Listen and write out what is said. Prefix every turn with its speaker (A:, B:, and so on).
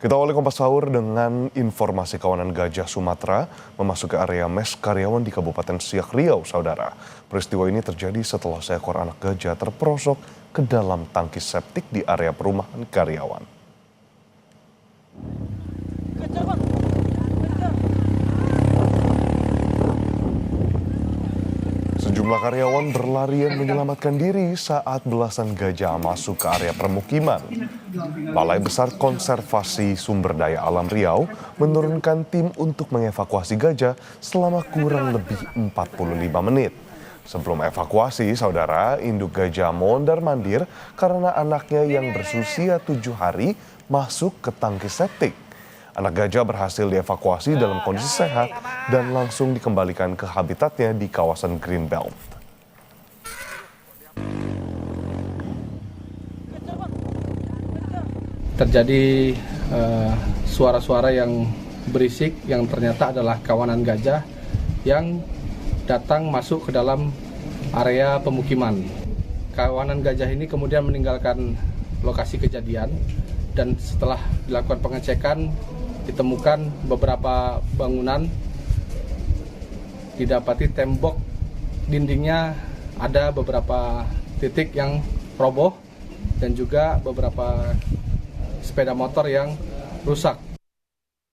A: Kita awali Kompas Sahur dengan informasi kawanan gajah Sumatera memasuki area mes karyawan di Kabupaten Siak Riau, saudara. Peristiwa ini terjadi setelah seekor anak gajah terperosok ke dalam tangki septik di area perumahan karyawan. Sejumlah karyawan berlarian menyelamatkan diri saat belasan gajah masuk ke area permukiman. Balai Besar Konservasi Sumber Daya Alam Riau menurunkan tim untuk mengevakuasi gajah selama kurang lebih 45 menit. Sebelum evakuasi, saudara, induk gajah mondar-mandir karena anaknya yang berusia 7 hari masuk ke tangki septik. Anak gajah berhasil dievakuasi dalam kondisi sehat dan langsung dikembalikan ke habitatnya di kawasan Greenbelt.
B: Terjadi suara-suara yang berisik yang ternyata adalah kawanan gajah yang datang masuk ke dalam area pemukiman. Kawanan gajah ini kemudian meninggalkan lokasi kejadian dan setelah dilakukan pengecekan ditemukan beberapa bangunan, didapati tembok dindingnya ada beberapa titik yang roboh dan juga beberapa sepeda motor yang rusak.